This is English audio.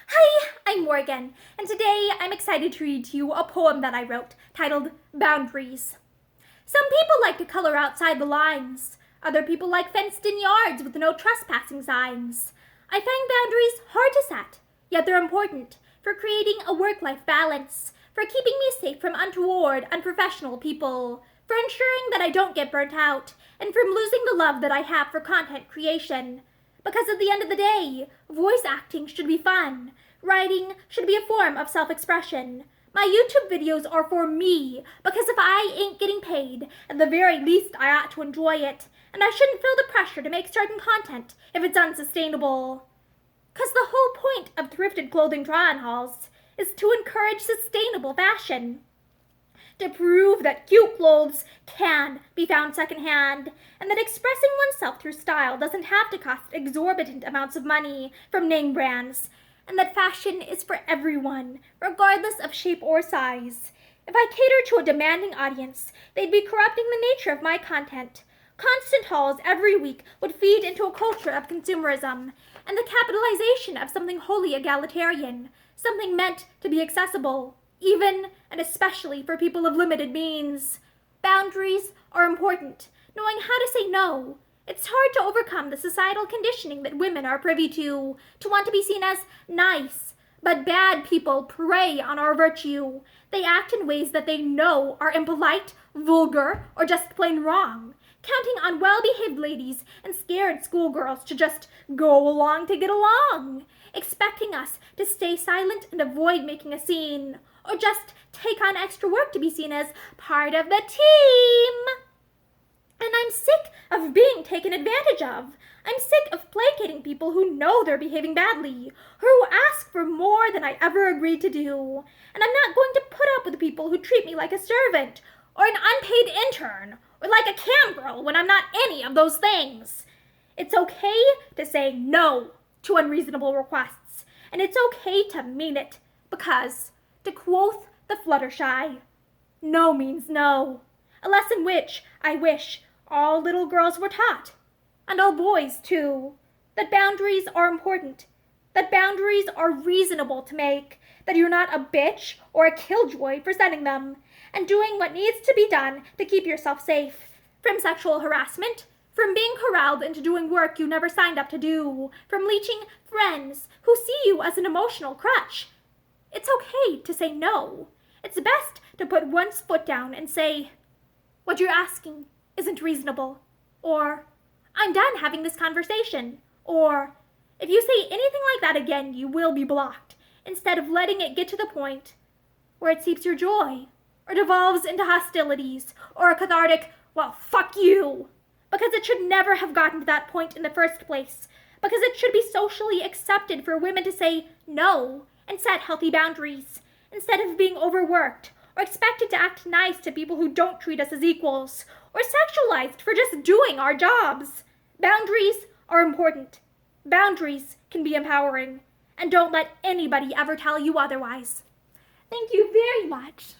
Hi, I'm Morgan, and today I'm excited to read to you a poem that I wrote titled Boundaries. Some people like to color outside the lines. Other people like fenced-in yards with no trespassing signs. I find boundaries hard to set, yet they're important for creating a work-life balance, for keeping me safe from untoward, unprofessional people, for ensuring that I don't get burnt out, and from losing the love that I have for content creation. Because at the end of the day, voice acting should be fun. Writing should be a form of self-expression. My YouTube videos are for me, because if I ain't getting paid, at the very least I ought to enjoy it, and I shouldn't feel the pressure to make certain content if it's unsustainable. Because the whole point of thrifted clothing try-on hauls is to encourage sustainable fashion. To prove that cute clothes can be found secondhand, and that expressing oneself through style doesn't have to cost exorbitant amounts of money from name brands, and that fashion is for everyone, regardless of shape or size. If I cater to a demanding audience, they'd be corrupting the nature of my content. Constant hauls every week would feed into a culture of consumerism, and the capitalization of something wholly egalitarian, something meant to be accessible, even and especially for people of limited means. Boundaries are important, knowing how to say no. It's hard to overcome the societal conditioning that women are privy to want to be seen as nice. But bad people prey on our virtue. They act in ways that they know are impolite, vulgar, or just plain wrong, counting on well-behaved ladies and scared schoolgirls to just go along to get along, expecting us to stay silent and avoid making a scene, or just take on extra work to be seen as part of the team. And I'm sick of being taken advantage of. I'm sick of placating people who know they're behaving badly, or who ask for more than I ever agreed to do. And I'm not going to put up with people who treat me like a servant, or an unpaid intern, or like a cam girl when I'm not any of those things. It's okay to say no to unreasonable requests, and it's okay to mean it, because, to quoth the Fluttershy, no means no, a lesson which, I wish, all little girls were taught, and all boys too, that boundaries are important, that boundaries are reasonable to make, that you're not a bitch or a killjoy for setting them, and doing what needs to be done to keep yourself safe from sexual harassment, from being corralled into doing work you never signed up to do, from leeching friends who see you as an emotional crutch. It's okay to say no. It's best to put one's foot down and say, what you're asking isn't reasonable, or I'm done having this conversation, or if you say anything like that again, you will be blocked, instead of letting it get to the point where it seeps your joy, or devolves into hostilities, or a cathartic, well, fuck you, because it should never have gotten to that point in the first place, because it should be socially accepted for women to say no and set healthy boundaries, instead of being overworked, or expected to act nice to people who don't treat us as equals, or sexualized for just doing our jobs. Boundaries are important. Boundaries can be empowering, and don't let anybody ever tell you otherwise. Thank you very much.